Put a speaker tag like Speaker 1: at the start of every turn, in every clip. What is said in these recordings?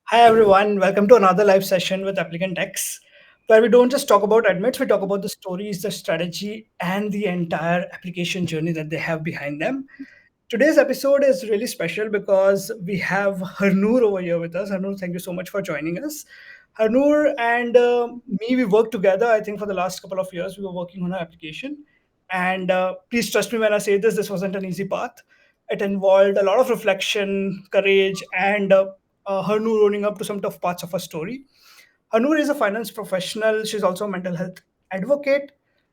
Speaker 1: Hi everyone, welcome to another live session with Applicant-X, where we don't just talk about admits, we talk about the stories, the strategy, and the entire application journey that they have behind them. Today's episode is really special because we have Harnoor over here with us. Harnoor, thank you so much for joining us. Harnoor and me, we worked together. I think for the last couple of years, we were working on our application. And please trust me when I say this, this wasn't an easy path. It involved a lot of reflection, courage, and Harnoor owning up to some tough parts of her story. Hanur is a finance professional. She's also a mental health advocate.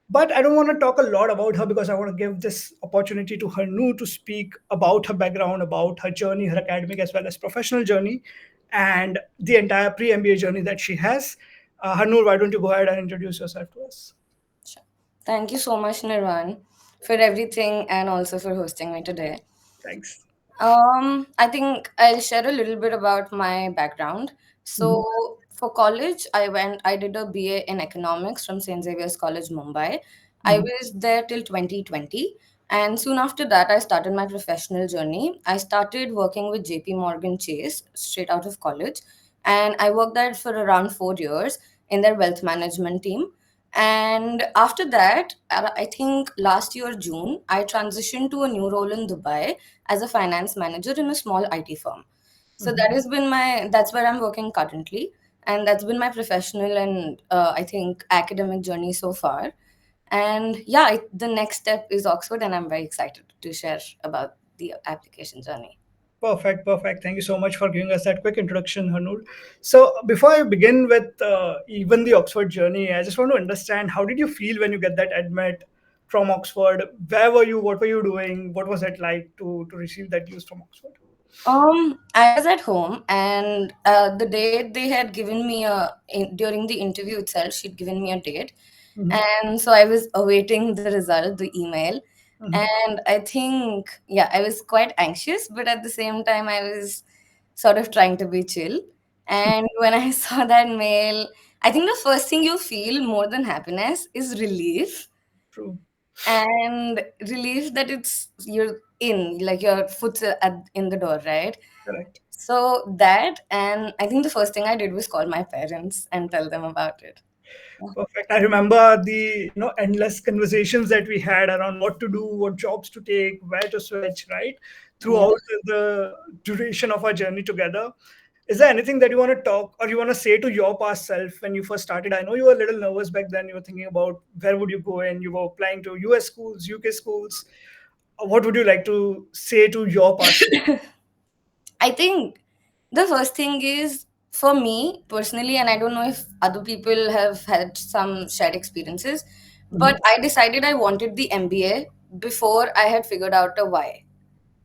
Speaker 1: But I don't want to talk a lot about her because I want to give this opportunity to Hanur to speak about her background, about her journey, her academic as well as professional journey, and the entire pre MBA journey that she has. Hanur, why don't you go ahead and introduce yourself to us?
Speaker 2: Sure. Thank you so much, Nirvan, for everything and also for hosting me today.
Speaker 1: Thanks.
Speaker 2: I think I'll share a little bit about my background.
Speaker 1: Mhm.
Speaker 2: So, for college, I did a BA in economics from St. Xavier's College, Mumbai. I
Speaker 1: Mhm.
Speaker 2: was there till 2020. And soon after that, I started my professional journey. I started working with JP Morgan Chase straight out of college. And I worked there for around 4 years in their wealth management team. And after that, I think last year, June, I transitioned to a new role in Dubai as a finance manager in a small IT firm. So
Speaker 1: Mhm.
Speaker 2: that's where I'm working currently. And that's been my professional and I think academic journey so far. And yeah, the next step is Oxford, and I'm very excited to share about the application journey.
Speaker 1: Perfect, perfect. Thank you so much for giving us that quick introduction, Hanul. So, before I begin with even the Oxford journey, I just want to understand how did you feel when you get that admit from Oxford? Where were you? What were you doing? What was it like to receive that news from Oxford?
Speaker 2: I was at home, and the date they had given me during the interview itself, she'd given me a date,
Speaker 1: Hmm.
Speaker 2: and so I was awaiting the result, the email,
Speaker 1: Hmm.
Speaker 2: and I think, yeah, I was quite anxious, but at the same time, I was sort of trying to be chill. And when I saw that mail, I think the first thing you feel more than happiness is relief,
Speaker 1: True.
Speaker 2: and relief that you're in, like your foot's in the door, right?
Speaker 1: Correct.
Speaker 2: So that, and I think the first thing I did was call my parents and tell them about it.
Speaker 1: Perfect. I remember the endless conversations that we had around what to do, what jobs to take, where to switch, right?
Speaker 2: Yeah.
Speaker 1: Throughout the duration of our journey together. Is there anything that you want to talk or you want to say to your past self when you first started? I know you were a little nervous back then. You were thinking about where would you go in. You were applying to US schools, UK schools. What would you like to say to your past self?
Speaker 2: I think the first thing is for me personally, and I don't know if other people have had some shared experiences,
Speaker 1: Mhm.
Speaker 2: but I decided I wanted the MBA before I had figured out a why.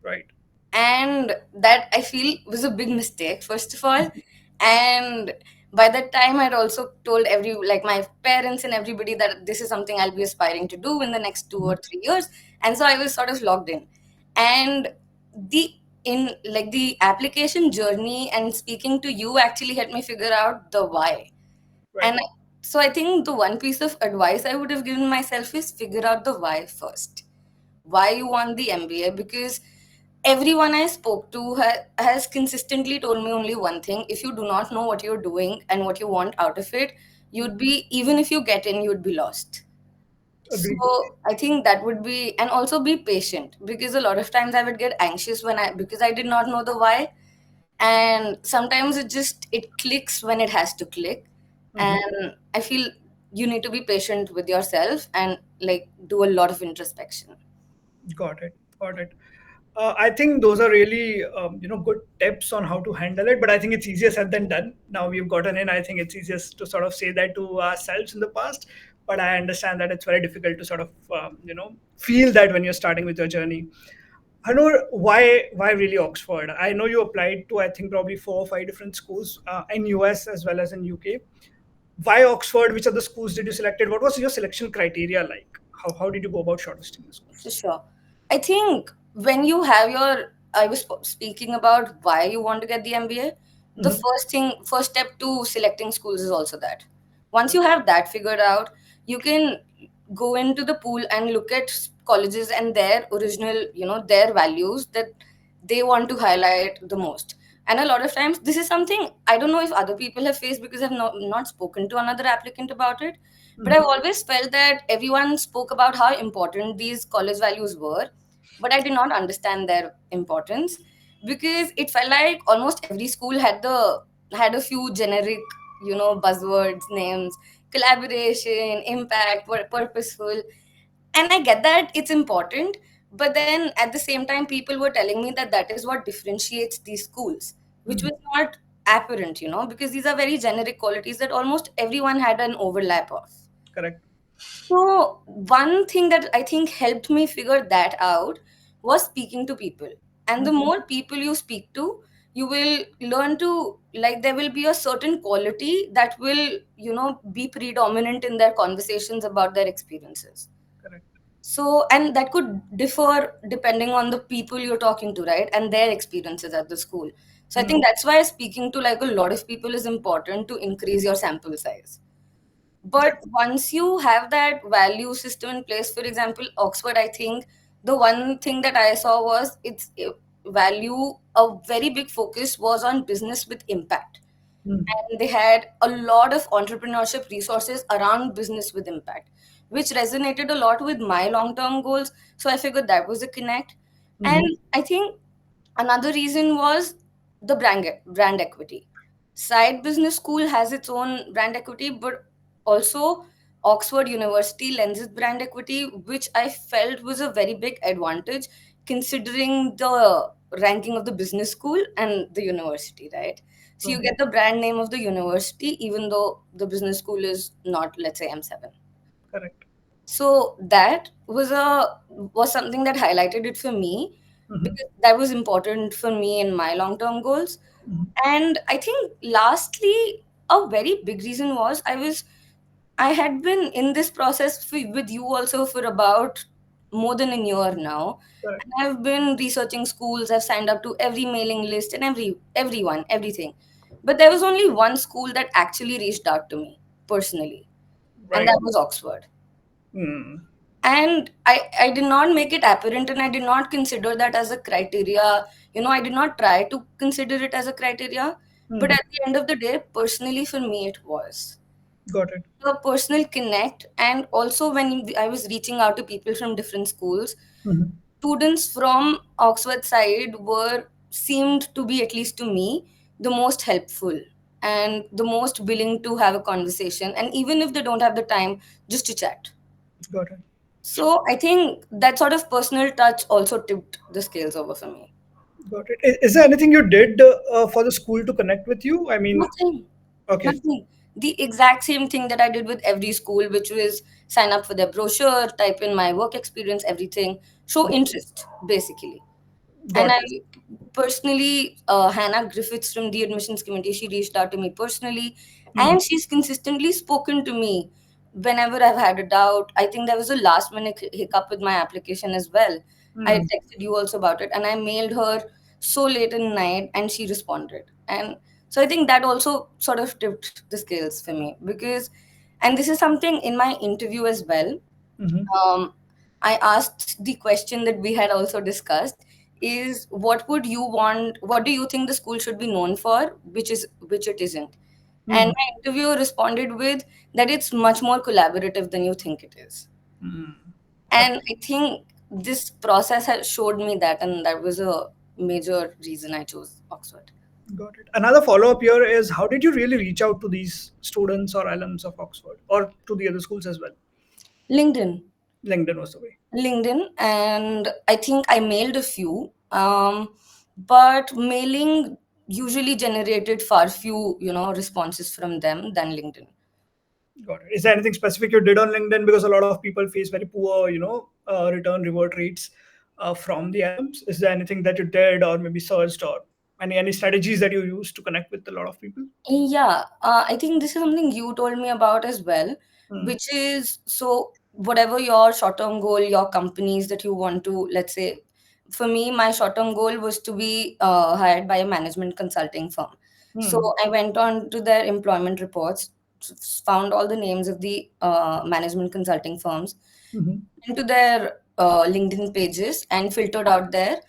Speaker 1: Right.
Speaker 2: And that I feel was a big mistake, first of all. And by that time, I'd also told like my parents and everybody that this is something I'll be aspiring to do in the next 2 or 3 years. And so I was sort of logged in. And the in like the application journey and speaking to you actually helped me figure out the why.
Speaker 1: Right.
Speaker 2: And so I think the one piece of advice I would have given myself is figure out the why first. Why you want the MBA? Because everyone I spoke to has consistently told me only one thing: if you do not know what you're doing and what you want out of it, you'd be, even if you get in, you'd be lost.
Speaker 1: Agreed.
Speaker 2: So I think that would be, and also be patient, because a lot of times I would get anxious because I did not know the why, and sometimes it clicks when it has to click,
Speaker 1: Mhm.
Speaker 2: and I feel you need to be patient with yourself and like do a lot of introspection.
Speaker 1: Got it. Got it. I think those are really good tips on how to handle it. But I think it's easier said than done. Now we've gotten in. I think it's easiest to sort of say that to ourselves in the past. But I understand that it's very difficult to sort of feel that when you're starting with your journey. Hanur, why really Oxford? I know you applied to I think probably 4 or 5 different schools in US as well as in UK. Why Oxford? Which of the schools did you selected? What was your selection criteria like? How did you go about shortlisting the
Speaker 2: For
Speaker 1: schools?
Speaker 2: sure. I think when you have I was speaking about why you want to get the MBA, the
Speaker 1: Hmm.
Speaker 2: first step to selecting schools is also that. Once you have that figured out, you can go into the pool and look at colleges and their original, their values that they want to highlight the most. And a lot of times, this is something I don't know if other people have faced because I've not spoken to another applicant about it. But I've
Speaker 1: Mhm.
Speaker 2: always felt that everyone spoke about how important these college values were, but I did not understand their importance because it felt like almost every school had a few generic, buzzwords, names, collaboration, impact, purposeful. And I get that it's important, but then at the same time people were telling me that that is what differentiates these schools, which
Speaker 1: Mhm.
Speaker 2: was not apparent, because these are very generic qualities that almost everyone had an overlap of.
Speaker 1: Correct.
Speaker 2: So one thing that I think helped me figure that out was speaking to people. And the
Speaker 1: Mhm.
Speaker 2: more people you speak to, you will learn to, like, there will be a certain quality that will, be predominant in their conversations about their experiences.
Speaker 1: Correct.
Speaker 2: So, and that could differ depending on the people you're talking to, right? And their experiences at the school. So, I
Speaker 1: Mhm.
Speaker 2: think that's why speaking to like a lot of people is important to increase your sample size. But
Speaker 1: Correct.
Speaker 2: once you have that value system in place, for example, Oxford, I think the one thing that I saw was its value, a very big focus was on business with impact.
Speaker 1: Mhm.
Speaker 2: And they had a lot of entrepreneurship resources around business with impact, which resonated a lot with my long term goals. So I figured that was a connect. And
Speaker 1: Mhm.
Speaker 2: I think another reason was the brand equity. Side Business School has its own brand equity, but also Oxford University lends its brand equity, which I felt was a very big advantage considering the ranking of the business school and the university, right? So you
Speaker 1: True.
Speaker 2: get the brand name of the university, even though the business school is not, let's say, M7.
Speaker 1: Correct.
Speaker 2: So that was something that highlighted it for me
Speaker 1: Mhm.
Speaker 2: because that was important for me in my long term goals.
Speaker 1: Mhm.
Speaker 2: And I think lastly, a very big reason was I had been in this process with you also for about more than a year now.
Speaker 1: Correct.
Speaker 2: And I've been researching schools. I've signed up to every mailing list and everyone, everything. But there was only one school that actually reached out to me personally, and
Speaker 1: Right.
Speaker 2: that was Oxford.
Speaker 1: Mm.
Speaker 2: And I did not make it apparent, and I did not consider that as a criteria. I did not try to consider it as a criteria. But
Speaker 1: Mhm.
Speaker 2: at the end of the day, personally, for me, it was
Speaker 1: Got it.
Speaker 2: a personal connect. And also when I was reaching out to people from different schools,
Speaker 1: Mhm.
Speaker 2: students from Oxford side were seemed to be, at least to me, the most helpful and the most willing to have a conversation, and even if they don't have the time, just to chat.
Speaker 1: Got it.
Speaker 2: So I think that sort of personal touch also tipped the scales over for me.
Speaker 1: Got it. Is there anything you did for the school to connect with you? I mean,
Speaker 2: Nothing.
Speaker 1: okay.
Speaker 2: Nothing. The exact same thing that I did with every school, which was sign up for their brochure, type in my work experience, everything, show interest, basically. And
Speaker 1: Got
Speaker 2: I
Speaker 1: it.
Speaker 2: personally, Hannah Griffiths from the admissions committee, she reached out to me personally,
Speaker 1: Mhm.
Speaker 2: and she's consistently spoken to me whenever I've had a doubt. I think there was a last minute hiccup with my application as well. I
Speaker 1: Mhm.
Speaker 2: texted you also about it, and I mailed her so late in the night, and she responded. And so I think that also sort of tipped the scales for me because, and this is something in my interview as well.
Speaker 1: Mhm.
Speaker 2: um, I asked the question that we had also discussed is what do you think the school should be known for, which it isn't. And
Speaker 1: Mhm.
Speaker 2: my interviewer responded with that it's much more collaborative than you think it is.
Speaker 1: Mhm.
Speaker 2: And
Speaker 1: Okay.
Speaker 2: I think this process has showed me that, and that was a major reason I chose Oxford.
Speaker 1: Got it. Another follow up here is how did you really reach out to these students or alums of Oxford or to the other schools as well?
Speaker 2: LinkedIn.
Speaker 1: LinkedIn was the way.
Speaker 2: LinkedIn, and I think I mailed a few. But mailing usually generated far few, responses from them than LinkedIn.
Speaker 1: Got it. Is there anything specific you did on LinkedIn? Because a lot of people face very poor, return revert rates from the alums. Is there anything that you did or maybe searched or any strategies that you used to connect with a lot of people?
Speaker 2: Yeah, I think this is something you told me about as well,
Speaker 1: Hmm.
Speaker 2: which is so whatever your short term goal, your companies that you want to, let's say, for me, my short term goal was to be hired by a management consulting firm. So
Speaker 1: Hmm.
Speaker 2: I went on to their employment reports, found all the names of the management consulting firms,
Speaker 1: Hmm.
Speaker 2: into their LinkedIn pages and filtered out their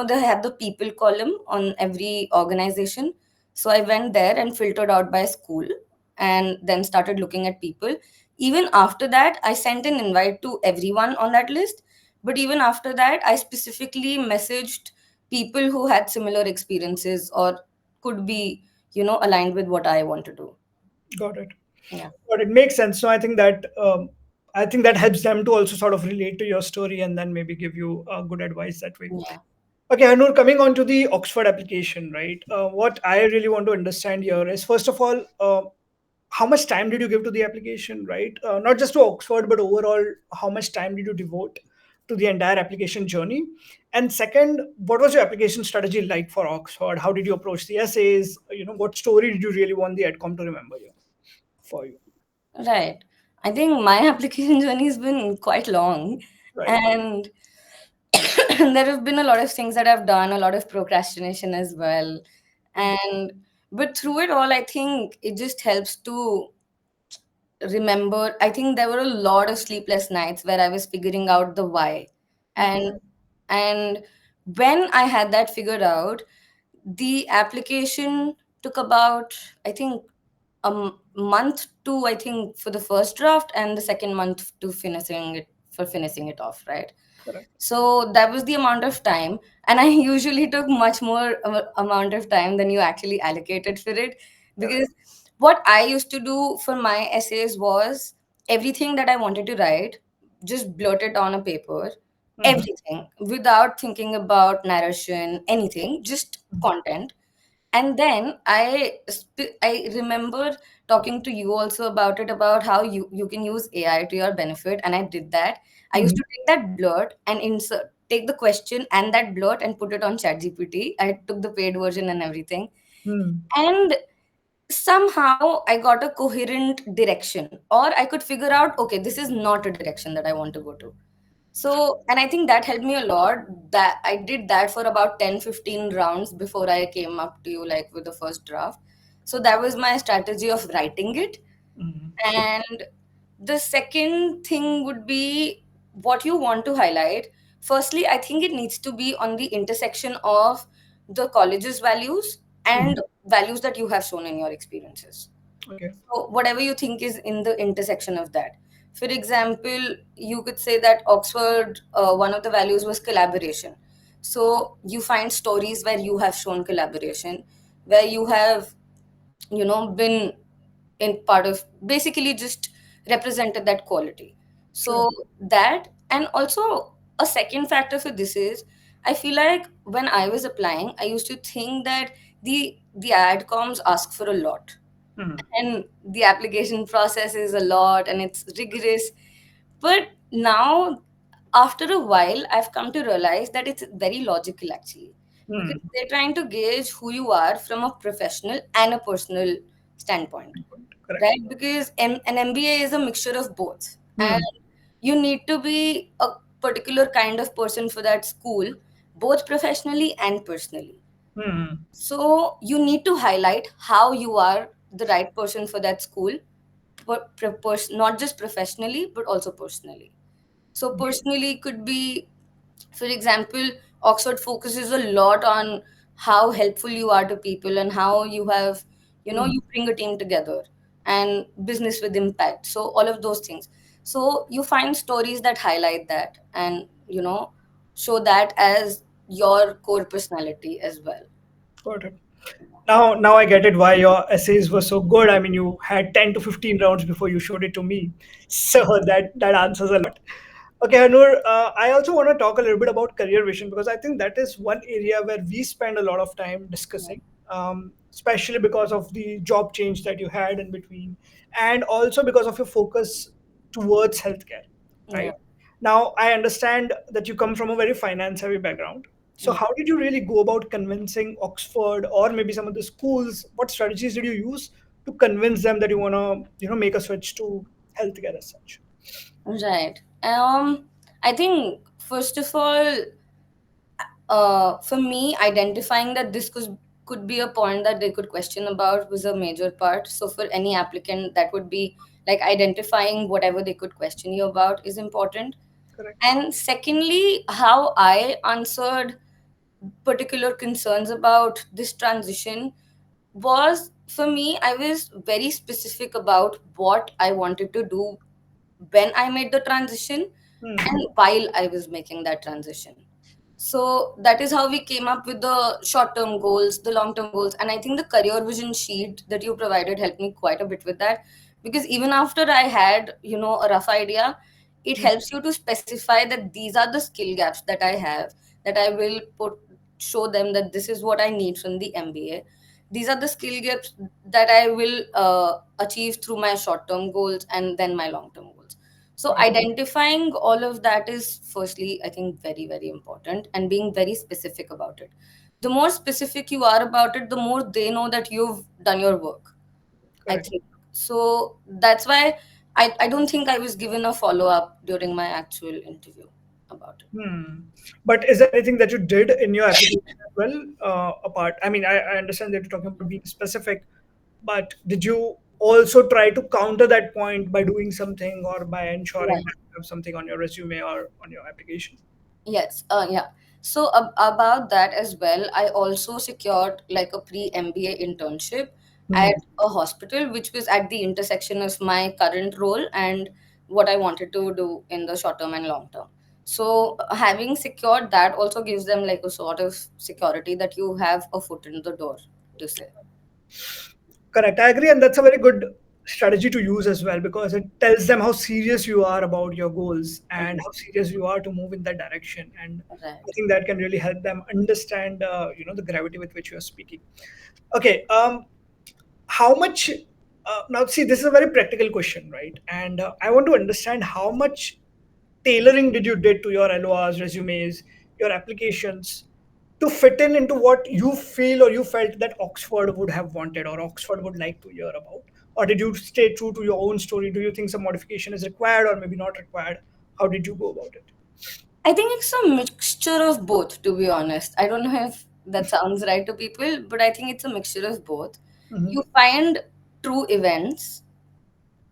Speaker 2: they have the people column on every organization. So I went there and filtered out by school and then started looking at people. Even after that, I sent an invite to everyone on that list. But even after that, I specifically messaged people who had similar experiences or could be, aligned with what I want to do.
Speaker 1: Got it.
Speaker 2: Yeah.
Speaker 1: Got it. Makes sense. So I think that helps them to also sort of relate to your story and then maybe give you good advice that way.
Speaker 2: Yeah.
Speaker 1: Okay, Harnoor, coming on to the Oxford application, right? What I really want to understand here is, first of all, how much time did you give to the application, right? Not just to Oxford, but overall, how much time did you devote to the entire application journey? And second, what was your application strategy like for Oxford? How did you approach the essays? What story did you really want the adcom to remember you for you?
Speaker 2: Right. I think my application journey has been quite long,
Speaker 1: Right.
Speaker 2: and there have been a lot of things that I've done, a lot of procrastination as well. And but through it all, I think it just helps to remember. I think there were a lot of sleepless nights where I was figuring out the why.
Speaker 1: Okay.
Speaker 2: And when I had that figured out, the application took about, I think, month to, I think, for the first draft, and the second month to finishing it off, right?
Speaker 1: Correct.
Speaker 2: So that was the amount of time, and I usually took much more amount of time than you actually allocated for it,
Speaker 1: Correct.
Speaker 2: because what I used to do for my essays was everything that I wanted to write, just blurt it on a paper,
Speaker 1: Hmm.
Speaker 2: everything without thinking about narration, anything, just content. And then I remember talking to you also about it, about how you can use AI to your benefit, and I did that. I used
Speaker 1: Hmm.
Speaker 2: to take that blurt and take the question and that blurt and put it on ChatGPT. I took the paid version and everything,
Speaker 1: Hmm.
Speaker 2: and somehow I got a coherent direction, or I could figure out, okay, this is not a direction that I want to go to. So, and I think that helped me a lot. That I did that for about 10-15 rounds before I came up to you, like, with the first draft. So that was my strategy of writing it.
Speaker 1: Hmm.
Speaker 2: And the second thing would be what you want to highlight. Firstly, I think it needs to be on the intersection of the college's values
Speaker 1: Hmm.
Speaker 2: and values that you have shown in your experiences.
Speaker 1: Okay.
Speaker 2: So whatever you think is in the intersection of that. For example, you could say that Oxford, one of the values was collaboration. So you find stories where you have shown collaboration, where you have, been in part of, basically just represented that quality.
Speaker 1: Correct.
Speaker 2: So that, and also a second factor for this is, I feel like when I was applying, I used to think that the adcoms ask for a lot,
Speaker 1: Hmm.
Speaker 2: and the application process is a lot and it's rigorous. But now, after a while, I've come to realize that it's very logical, actually,
Speaker 1: Hmm.
Speaker 2: because they're trying to gauge who you are from a professional and a personal standpoint,
Speaker 1: Correct.
Speaker 2: right? Because an MBA is a mixture of both, and
Speaker 1: Hmm.
Speaker 2: you need to be a particular kind of person for that school, both professionally and personally.
Speaker 1: Hmm.
Speaker 2: So you need to highlight how you are the right person for that school, but not just professionally, but also personally. So personally could be, for example, Oxford focuses a lot on how helpful you are to people and how you have,
Speaker 1: Hmm.
Speaker 2: you bring a team together and business with impact. So all of those things. So you find stories that highlight that and, show that as your core personality as well.
Speaker 1: Got it. Now I get it why your essays were so good. I mean, you had 10 to 15 rounds before you showed it to me. So that answers a lot. Okay, Hanur, I also want to talk a little bit about career vision because I think that is one area where we spend a lot of time discussing, especially because of the job change that you had in between, and also because of your focus towards healthcare,
Speaker 2: Yeah.
Speaker 1: right? Now, I understand that you come from a very finance heavy background. So,
Speaker 2: Yeah.
Speaker 1: how did you really go about convincing Oxford or maybe some of the schools? What strategies did you use to convince them that you want to, make a switch to healthcare as such?
Speaker 2: Right. I think first of all, for me, identifying that this could be a point that they could question about was a major part. So for any applicant, that would be like identifying whatever they could question you about is important.
Speaker 1: Correct.
Speaker 2: And secondly, how I answered particular concerns about this transition was, for me, I was very specific about what I wanted to do when I made the transition
Speaker 1: Hmm.
Speaker 2: and while I was making that transition. So that is how we came up with the short term goals, the long term goals. And I think the career vision sheet that you provided helped me quite a bit with that. Because even after I had, a rough idea, it
Speaker 1: Hmm.
Speaker 2: helps you to specify that these are the skill gaps that I have, that I will show them that this is what I need from the MBA. These are the skill gaps that I will achieve through my short term goals and then my long term goals. So
Speaker 1: Got it.
Speaker 2: identifying all of that is firstly, I think, very, very important, and being very specific about it. The more specific you are about it, the more they know that you've done your work, I
Speaker 1: Correct.
Speaker 2: think. So that's why I don't think I was given a follow up during my actual interview about it.
Speaker 1: Hmm. But is there anything that you did in your application as well? Apart, I mean, I understand that you're talking about being specific, but did you also try to counter that point by doing something or by ensuring
Speaker 2: Right.
Speaker 1: that you have something on your resume or on your application?
Speaker 2: Yes, yeah. So about that as well, I also secured like a pre-MBA internship
Speaker 1: Hmm.
Speaker 2: at a hospital, which was at the intersection of my current role and what I wanted to do in the short term and long term. So having secured that also gives them like a sort of security that you have a foot in the door, to say.
Speaker 1: Correct. I agree, and that's a very good strategy to use as well because it tells them how serious you are about your goals and how serious you are to move in that direction. And I
Speaker 2: Right.
Speaker 1: think that can really help them understand, the gravity with which you are speaking. Okay. How much? Now, see, this is a very practical question, right? And I want to understand how much tailoring did you did to your LORs, resumes, your applications to fit in into what you feel or you felt that Oxford would have wanted or Oxford would like to hear about? Or did you stay true to your own story? Do you think some modification is required or maybe not required? How did you go about it?
Speaker 2: I think it's a mixture of both, to be honest. I don't know if that sounds right to people, but I think it's a mixture of both.
Speaker 1: Hmm.
Speaker 2: You find true events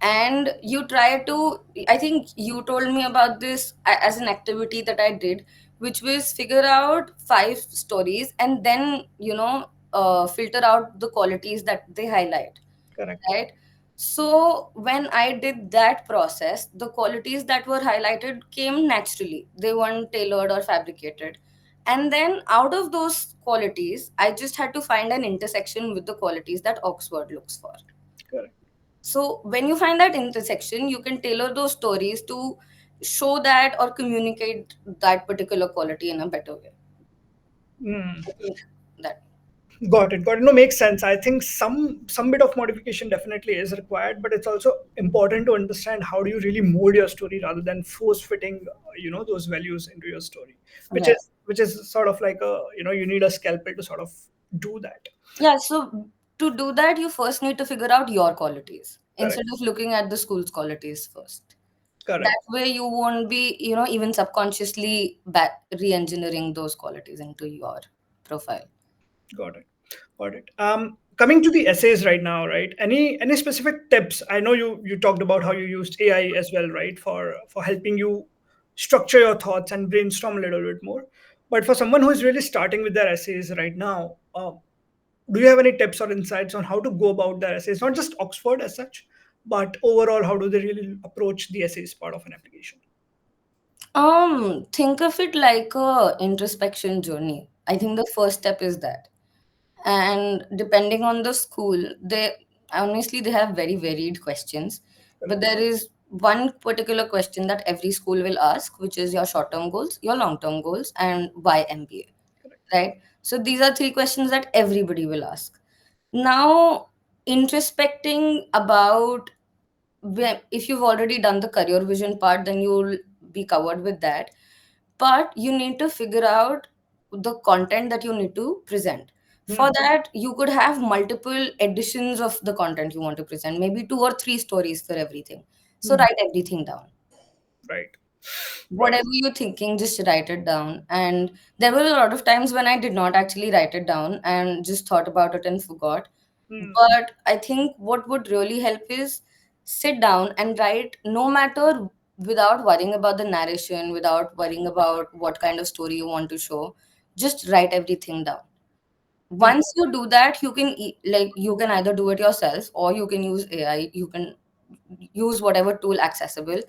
Speaker 2: and you try to, I think you told me about this as an activity that I did, which was figure out five stories and then, filter out the qualities that they highlight,
Speaker 1: Correct.
Speaker 2: right? So when I did that process, the qualities that were highlighted came naturally. They weren't tailored or fabricated. And then out of those qualities, I just had to find an intersection with the qualities that Oxford looks for.
Speaker 1: Correct.
Speaker 2: So when you find that intersection, you can tailor those stories to show that or communicate that particular quality in a better way.
Speaker 1: Mm.
Speaker 2: I think that.
Speaker 1: Got it. Got it. No, makes sense. I think some bit of modification definitely is required, but it's also important to understand how do you really mold your story rather than force fitting, those values into your story, which
Speaker 2: Right.
Speaker 1: is sort of like you need a scalpel to sort of do that.
Speaker 2: Yeah, so to do that, you first need to figure out your qualities
Speaker 1: Correct.
Speaker 2: instead of looking at the school's qualities first.
Speaker 1: Correct.
Speaker 2: That way, you won't be, even subconsciously re engineering those qualities into your profile.
Speaker 1: Got it. Got it. Coming to the essays right now, right? Any specific tips? I know you talked about how you used AI as well, right, for helping you structure your thoughts and brainstorm a little bit more. But for someone who is really starting with their essays right now, do you have any tips or insights on how to go about their essays? Not just Oxford as such, but overall, how do they really approach the essays part of an application?
Speaker 2: Think of it like a introspection journey. I think the first step is that. And depending on the school, they honestly they have very varied questions. But
Speaker 1: Correct.
Speaker 2: there is one particular question that every school will ask, which is your short-term goals, your long-term goals, and why
Speaker 1: Correct.
Speaker 2: MBA, right? So these are three questions that everybody will ask. Now, introspecting about if you've already done the career vision part, then you'll be covered with that. But you need to figure out the content that you need to present. For
Speaker 1: Hmm.
Speaker 2: that, you could have multiple editions of the content you want to present, maybe two or three stories for everything. So
Speaker 1: Hmm.
Speaker 2: write everything down.
Speaker 1: Right. Right.
Speaker 2: Whatever you're thinking, just write it down. And there were a lot of times when I did not actually write it down and just thought about it and forgot.
Speaker 1: Hmm.
Speaker 2: But I think what would really help is sit down and write, no matter, without worrying about the narration, without worrying about what kind of story you want to show. just write everything down.
Speaker 1: Mm.
Speaker 2: Once you do that, you can like you can either do it yourself or you can use AI. You can use whatever tool accessible,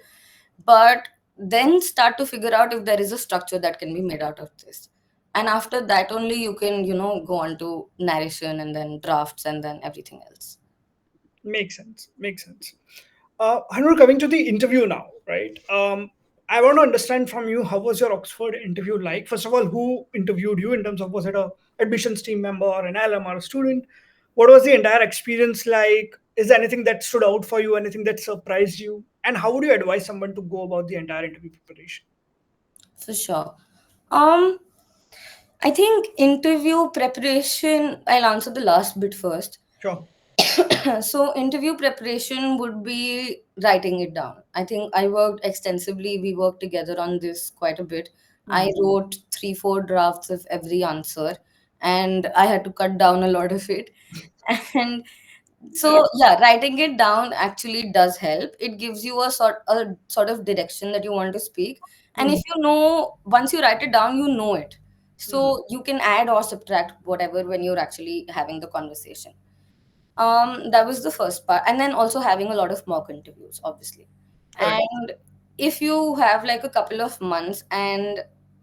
Speaker 2: but then start to figure out if there is a structure that can be made out of this. And after that only you can, go on to narration and then drafts and then everything else.
Speaker 1: Makes sense. Makes sense. Hanur, coming to the interview now, right? I want to understand from you, how was your Oxford interview like? First of all, who interviewed you in terms of, was it a admissions team member or an alum or a student? What was the entire experience like? Is there anything that stood out for you? Anything that surprised you? And how would you advise someone to go about the entire interview preparation?
Speaker 2: For sure. um I think interview preparation, I'll answer the last bit first.
Speaker 1: Sure.
Speaker 2: So interview preparation would be writing it down. I think I worked extensively. We worked together on this quite a bit. I
Speaker 1: Hmm.
Speaker 2: wrote 3, 4 drafts of every answer, and I had to cut down a lot of it. And so yeah, writing it down actually does help. It gives you a sort of direction that you want to speak. And if
Speaker 1: Hmm.
Speaker 2: you know, once you write it down, you know it.
Speaker 1: Hmm.
Speaker 2: So you can add or subtract whatever when you're actually having the conversation. That was the first part, and then also having a lot of mock interviews, obviously.
Speaker 1: Correct.
Speaker 2: And if you have like a couple of months and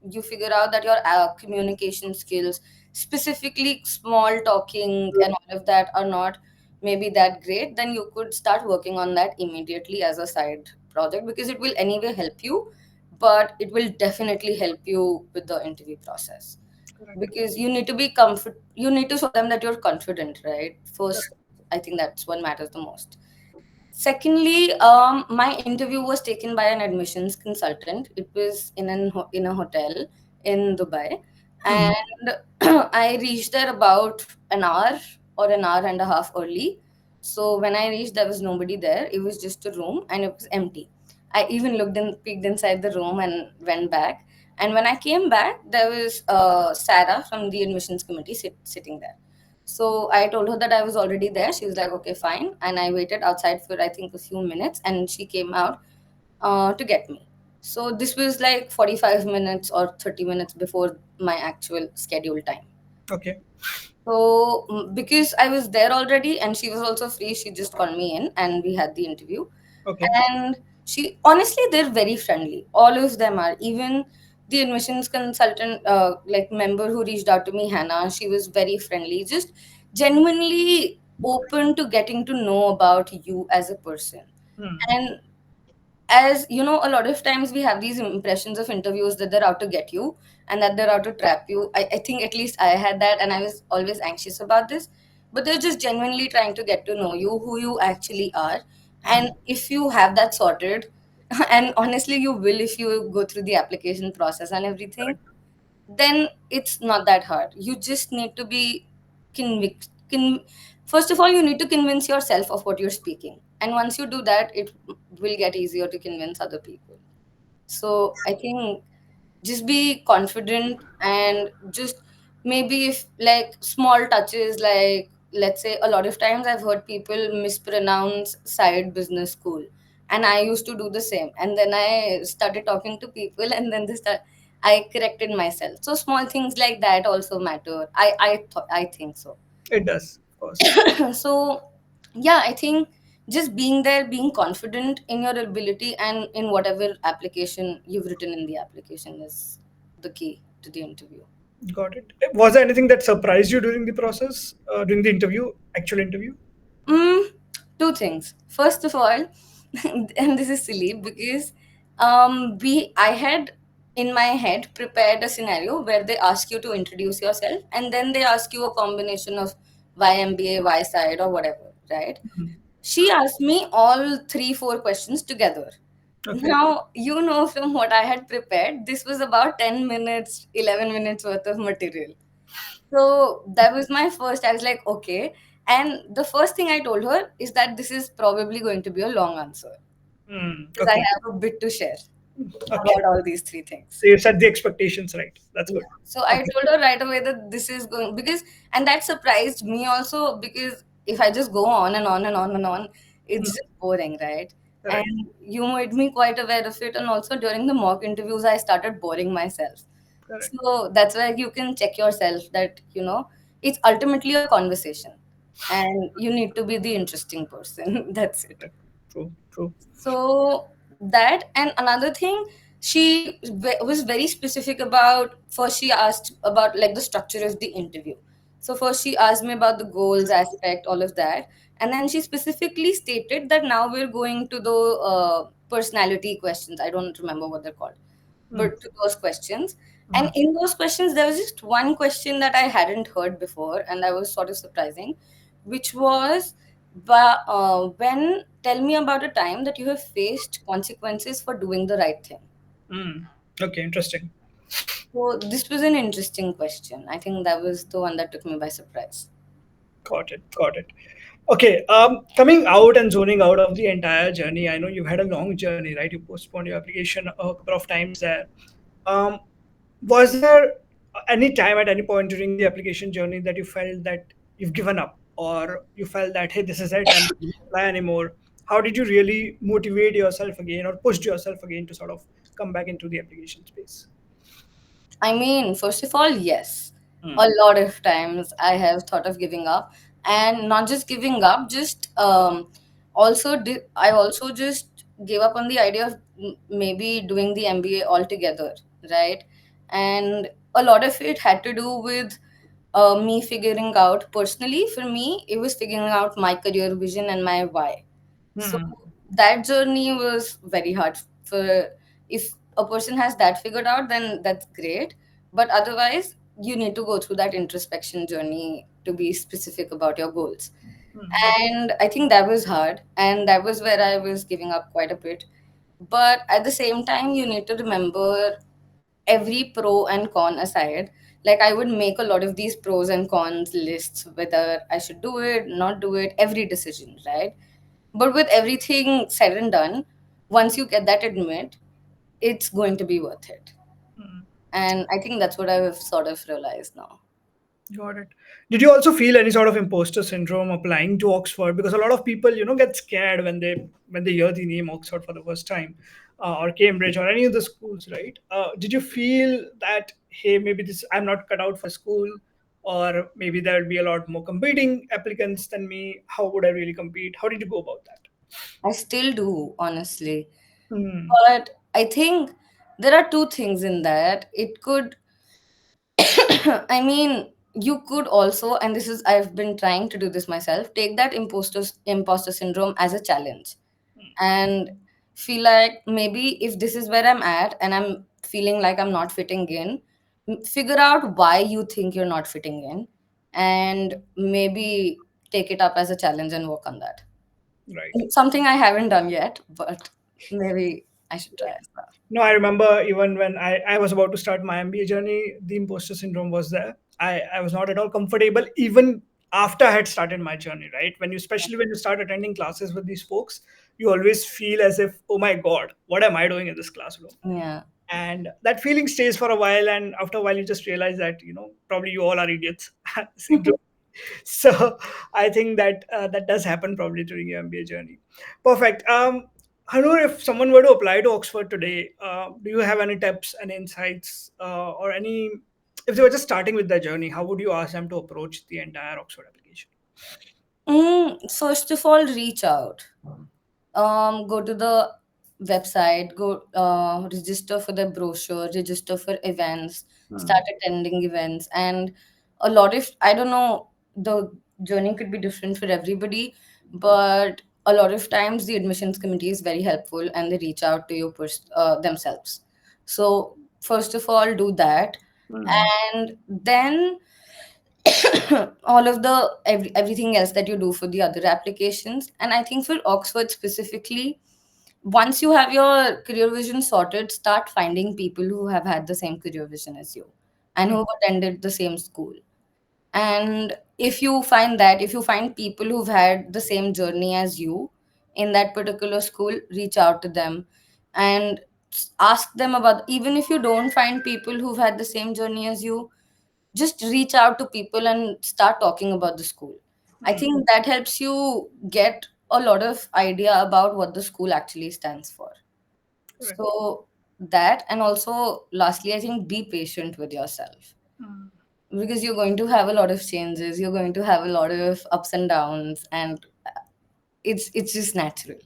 Speaker 2: you figure out that your communication skills, specifically small talking and all of that, are not maybe that great, then you could start working on that immediately as a side project, because it will anyway help you, but it will definitely help you with the interview process,
Speaker 1: Correct.
Speaker 2: because you need to show them that you're confident, right? First, I think that's what matters the most. Secondly, my interview was taken by an admissions consultant. It was in a hotel in Dubai,
Speaker 1: Hmm.
Speaker 2: and I reached there about an hour or an hour and a half early. So when I reached, there was nobody there. It was just a room, and it was empty. I even peeked inside the room and went back. And when I came back, there was Sarah from the admissions committee sitting there. So I told her that I was already there. She was like, okay, fine. And I waited outside for, I think, a few minutes, and she came out to get me. So this was like 45 minutes or 30 minutes before my actual scheduled time.
Speaker 1: Okay.
Speaker 2: So because I was there already and she was also free, she just called me in and we had the interview.
Speaker 1: Okay.
Speaker 2: And she, honestly, they're very friendly. All of them are. Even the admissions consultant, like member who reached out to me, Hannah, she was very friendly. Just genuinely open to getting to know about you as a person.
Speaker 1: Hmm.
Speaker 2: And as you know, a lot of times we have these impressions of interviews that they're out to get you and that they're out to trap you. I think at least I had that, and I was always anxious about this. But they're just genuinely trying to get to know you, who you actually are. And if you have that sorted, and honestly, you will if you go through the application process and everything,
Speaker 1: Correct.
Speaker 2: then it's not that hard. You just need to be convict. First of all, you need to convince yourself of what you're speaking. And once you do that, it will get easier to convince other people. So I think just be confident, and just maybe if like small touches, like let's say a lot of times I've heard people mispronounce side business school, and I used to do the same, and then I started talking to people and then I corrected myself. So small things like that also matter. I think so.
Speaker 1: It does, of course.
Speaker 2: So yeah, I think just being there, being confident in your ability and in whatever application you've written in the application is the key to the interview.
Speaker 1: Got it. Was there anything that surprised you during the process, during the interview, actual interview?
Speaker 2: mm, Two things. First of all, and this is silly because we I had in my head prepared a scenario where they ask you to introduce yourself and then they ask you a combination of why MBA, why side, or whatever, right?
Speaker 1: Mhm.
Speaker 2: She asked me all 3, 4 questions together.
Speaker 1: Okay.
Speaker 2: Now, you know, from what I had prepared, this was about 10 minutes, 11 minutes worth of material. So that was my first. I was like, okay. And the first thing I told her is that this is probably going to be a long answer because I
Speaker 1: Okay.
Speaker 2: have a bit to share
Speaker 1: Okay.
Speaker 2: about all these three things.
Speaker 1: So you set the expectations right. That's good.
Speaker 2: Yeah. So I
Speaker 1: Okay.
Speaker 2: told her right away that this is going because, and that surprised me also because if I just go on and on and on and on, it's
Speaker 1: Hmm.
Speaker 2: just boring, right? And
Speaker 1: Correct.
Speaker 2: you made me quite aware of it. And also during the mock interviews, I started boring myself.
Speaker 1: Correct.
Speaker 2: So that's where you can check yourself that, it's ultimately a conversation and you need to be the interesting person. That's it.
Speaker 1: Correct. True. True.
Speaker 2: So that, and another thing, she was very specific about, first she asked about like the structure of the interview. So first she asked me about the goals aspect, all of that, and then she specifically stated that now we're going to the personality questions. I don't remember what they're called,
Speaker 1: Mm.
Speaker 2: but to those questions. And
Speaker 1: Mm.
Speaker 2: in those questions, there was just one question that I hadn't heard before, and that was sort of surprising, which was, when tell me about a time that you have faced consequences for doing the right thing.
Speaker 1: Mm. Okay. Interesting.
Speaker 2: So this was an interesting question. I think that was the one that took me by surprise.
Speaker 1: Got it. Got it. Okay. Coming out and zoning out of the entire journey, I know you've had a long journey, right? You postponed your application a couple of times there. Um, was there any time at any point during the application journey that you felt that you've given up, or you felt that hey, this is it, I'm not going to apply anymore? How did you really motivate yourself again, or pushed yourself again to sort of come back into the application space?
Speaker 2: I mean, first of all, yes. A
Speaker 1: Hmm.
Speaker 2: lot of times I have thought of giving up, and not just giving up, just I also just gave up on the idea of maybe doing the MBA altogether, right? And a lot of it had to do with me figuring out personally. For me, it was figuring out my career vision and my why. So
Speaker 1: Hmm.
Speaker 2: that journey was very hard. For If a person has that figured out, then that's great. But otherwise, you need to go through that introspection journey to be specific about your goals.
Speaker 1: Hmm.
Speaker 2: And I think that was hard, and that was where I was giving up quite a bit. But at the same time, you need to remember, every pro and con aside, like I would make a lot of these pros and cons lists, whether I should do it, not do it, every decision, right? But with everything said and done, once you get that admit, it's going to be worth it.
Speaker 1: Hmm.
Speaker 2: And I think that's what I've sort of realized now.
Speaker 1: Got it. Did you also feel any sort of imposter syndrome applying to Oxford? Because a lot of people, get scared when they hear the name Oxford for the first time, or Cambridge or any of the schools, right? Did you feel that hey, maybe this I'm not cut out for school, or maybe there will be a lot more competing applicants than me? How would I really compete? How did you go about that?
Speaker 2: I still do, honestly.
Speaker 1: Hmm.
Speaker 2: But I think there are two things in that. It could, I mean, you could also, and this is, I've been trying to do this myself, take that imposter syndrome as a challenge and feel like, maybe if this is where I'm at and I'm feeling like I'm not fitting in, figure out why you think you're not fitting in, and maybe take it up as a challenge and work on that.
Speaker 1: Right.
Speaker 2: Something I haven't done yet, but maybe I should try as well.
Speaker 1: No, I remember even when I was about to start my MBA journey, the imposter syndrome was there. I was not at all comfortable even after I had started my journey, right? Especially when you start attending classes with these folks, you always feel as if, oh my God, what am I doing in this classroom?
Speaker 2: Yeah.
Speaker 1: And that feeling stays for a while, and after a while you just realize that, probably you all are idiots at the same time. So I think that that does happen probably during your MBA journey. Perfect. Hanur, if someone were to apply to Oxford today, do you have any tips and insights, or any? If they were just starting with their journey, how would you ask them to approach the entire Oxford application?
Speaker 2: First of all, reach out. Go to the website, go register for the brochure, register for events, start
Speaker 1: Hmm.
Speaker 2: attending events. And a lot of, I don't know, the journey could be different for everybody, but a lot of times the admissions committee is very helpful and they reach out to you themselves. So first of all, do that.
Speaker 1: Hmm.
Speaker 2: And then all of everything else that you do for the other applications. And I think for Oxford specifically, once you have your career vision sorted, start finding people who have had the same career vision as you and who
Speaker 1: Hmm.
Speaker 2: have attended the same school. And if you find people who've had the same journey as you in that particular school, reach out to them and ask them about, even if you don't find people who've had the same journey as you, just reach out to people and start talking about the school. I
Speaker 1: Hmm.
Speaker 2: think that helps you get a lot of idea about what the school actually stands for.
Speaker 1: Correct.
Speaker 2: So That, and also lastly, I think be patient with yourself,
Speaker 1: Mm.
Speaker 2: because you're going to have a lot of changes, you're going to have a lot of ups and downs, and it's just natural.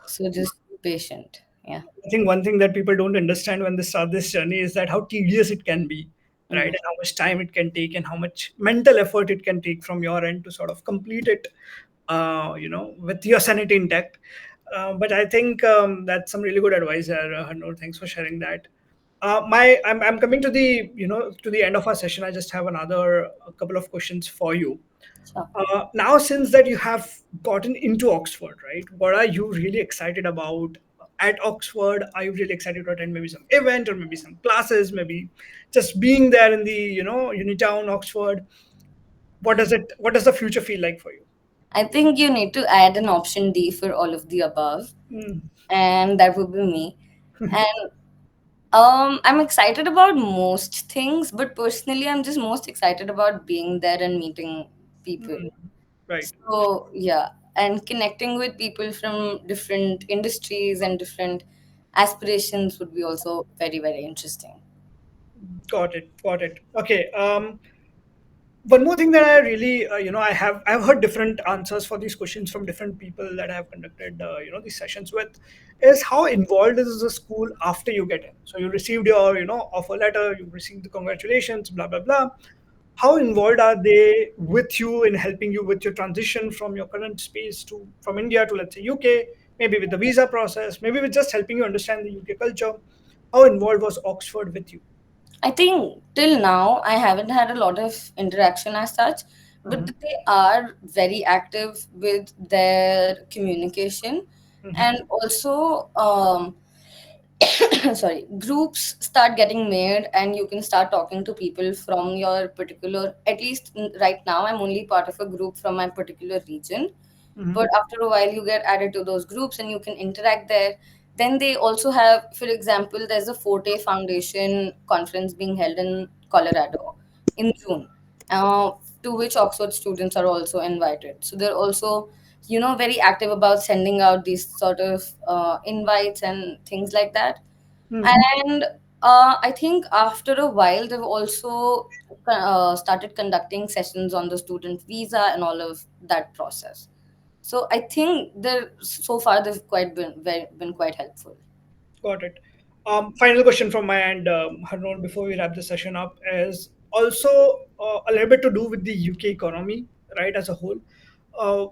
Speaker 2: So just be patient. Yeah.
Speaker 1: I think one thing that people don't understand when they start this journey is that how tedious it can be, right?
Speaker 2: Mhm.
Speaker 1: And how much time it can take, and how much mental effort it can take from your end to sort of complete it, with your sanity intact. But I think that's some really good advice there, Harnoor. Thanks for sharing that. I'm coming to the to the end of our session. I just have another a couple of questions for you.
Speaker 2: Sure.
Speaker 1: Now, since that you have gotten into Oxford, right? What are you really excited about at Oxford? Are you really excited to attend maybe some event or maybe some classes? Maybe just being there in the Unitown, Oxford. What does the future feel like for you?
Speaker 2: I think you need to add an option D for all of the above,
Speaker 1: Mm,
Speaker 2: and that would be me. And I'm excited about most things, but personally, I'm just most excited about being there and meeting people.
Speaker 1: mm, right.
Speaker 2: So, yeah, and connecting with people from different industries and different aspirations would be also very, very interesting.
Speaker 1: Got it. Got it. Okay. One more thing that I really, I've heard different answers for these questions from different people that I have conducted, these sessions with, is how involved is the school after you get in. So you received your, offer letter, you received the congratulations, blah blah blah. How involved are they with you in helping you with your transition from your current space to from India to, let's say, UK? Maybe with the visa process, maybe with just helping you understand the UK culture. How involved was Oxford with you?
Speaker 2: I think till now I haven't had a lot of interaction as such, but
Speaker 1: Hmm.
Speaker 2: they are very active with their communication,
Speaker 1: Hmm.
Speaker 2: and also sorry, groups start getting made, and you can start talking to people from your particular, at least right now I'm only part of a group from my particular region,
Speaker 1: Hmm.
Speaker 2: but after a while you get added to those groups and you can interact there. Then they also have, for example, there's a Forte Foundation conference being held in Colorado in June, uh, to which Oxford students are also invited. So they're also, very active about sending out these sort of invites and things like that.
Speaker 1: Hmm.
Speaker 2: And I think after a while, they've also started conducting sessions on the student visa and all of that process. So I think they're so far they've quite been quite helpful.
Speaker 1: Got it. Final question from my end, Harnoor, before we wrap the session up, is also a little bit to do with the UK economy, right, as a whole.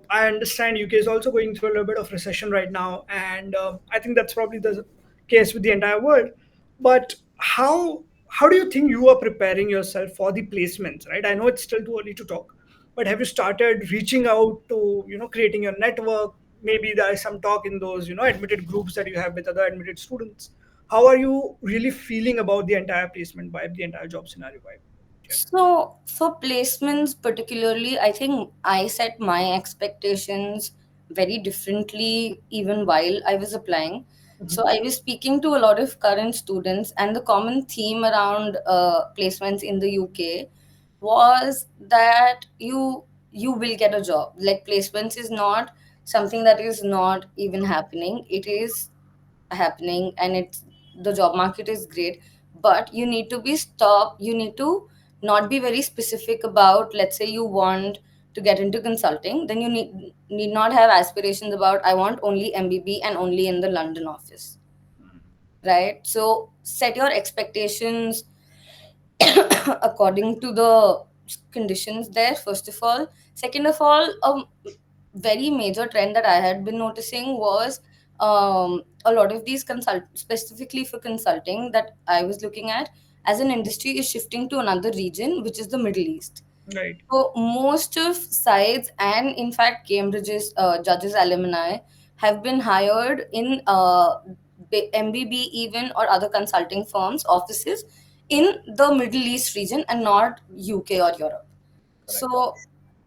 Speaker 1: I understand UK is also going through a little bit of recession right now, and I think that's probably the case with the entire world. But how do you think you are preparing yourself for the placements, right? I know it's still too early to talk, but have you started reaching out to creating your network? Maybe there is some talk in those admitted groups that you have with other admitted students. How are you really feeling about the entire placement vibe, the entire job scenario vibe?
Speaker 2: So for placements particularly, I think I set my expectations very differently even while I was applying. So I was speaking to a lot of current students, and the common theme around placements in the UK was that you will get a job. Like placements is not something that is not even happening. It is happening, and it's the job market is great, but you need to be stop you need to not be very specific about, let's say you want to get into consulting, then you need not have aspirations about I want only MBB and only in the London office, right? So set your expectations according to the conditions there, first of all. Second of all, very major trend that I had been noticing was a lot of these consult specifically for consulting that I was looking at as an industry is shifting to another region, which is the Middle East.
Speaker 1: Right.
Speaker 2: So most of sides and in fact Cambridge's judges alumni have been hired in MBB even or other consulting firms offices in the Middle East region and not UK or Europe.
Speaker 1: Correct.
Speaker 2: So,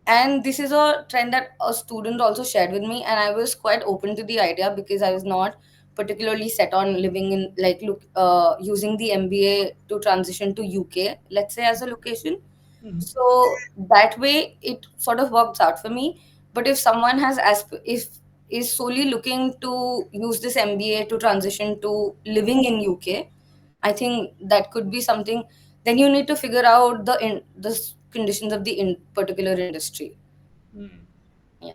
Speaker 2: and this is a trend that a student also shared with me, and I was quite open to the idea because I was not particularly set on living in like look using the MBA to transition to UK, let's say as a location.
Speaker 1: Mhm.
Speaker 2: So that way it sort of works out for me. But if someone has is solely looking to use this MBA to transition to living in UK, I think that could be something. Then you need to figure out conditions of the particular industry. Yeah.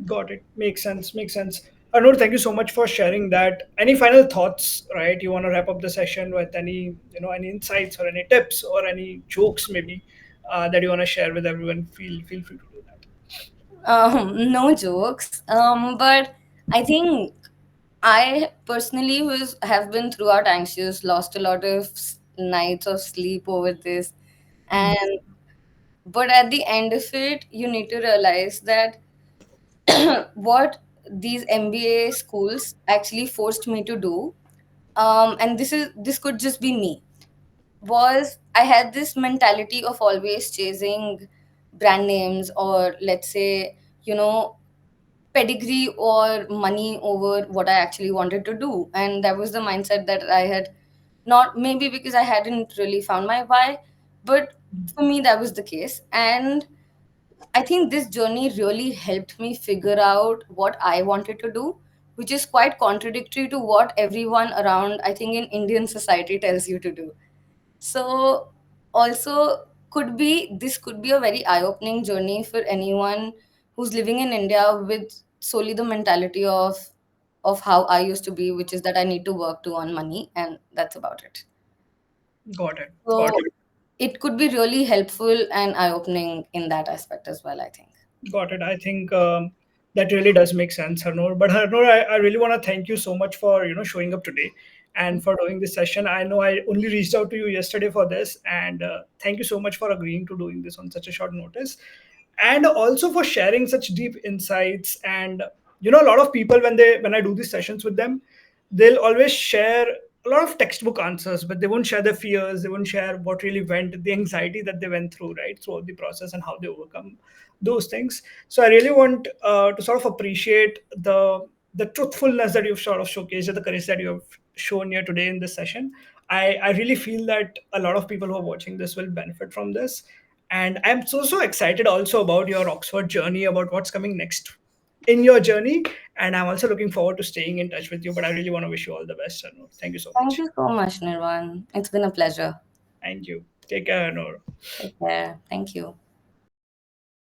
Speaker 1: Got it. Makes sense. Makes sense. Anur, thank you so much for sharing that. Any final thoughts, right? You want to wrap up the session with any, any insights or any tips or any jokes maybe that you want to share with everyone? Feel free to do that.
Speaker 2: No jokes. But I think I personally was have been throughout anxious, lost a lot of nights of sleep over this, and but at the end of it, you need to realize that what these MBA schools actually forced me to do, and this could just be me, was I had this mentality of always chasing brand names, or let's say, pedigree or money over what I actually wanted to do. And that was the mindset that I had, not maybe because I hadn't really found my why, but for me, that was the case. And I think this journey really helped me figure out what I wanted to do, which is quite contradictory to what everyone around, I think, in Indian society tells you to do. So also this could be a very eye-opening journey for anyone who's living in India with solely the mentality of how I used to be, which is that I need to work to earn money, and that's about it.
Speaker 1: Got it. Got
Speaker 2: So
Speaker 1: it.
Speaker 2: it could be really helpful and eye-opening in that aspect as well, I think.
Speaker 1: Got it. I think that really does make sense, Harnoor. But Harnoor, I really want to thank you so much for showing up today and for doing this session. I know I only reached out to you yesterday for this, and thank you so much for agreeing to doing this on such a short notice, and also for sharing such deep insights. And a lot of people when I do these sessions with them, they'll always share a lot of textbook answers, but they won't share their fears. They won't share what really went, the anxiety that they went through, right, throughout the process, and how they overcome those things. So I really want to sort of appreciate the truthfulness that you've sort of showcased, and the courage that you have shown here today in this session. I really feel that a lot of people who are watching this will benefit from this. And I'm so excited also about your Oxford journey, about what's coming next in your journey. And I'm also looking forward to staying in touch with you. But I really want to wish you all the best, Anur. Thank you so
Speaker 2: Thank
Speaker 1: much.
Speaker 2: you so much, Nirvan. It's been a pleasure.
Speaker 1: Thank you. Take care, Anur.
Speaker 2: Take care. Thank you.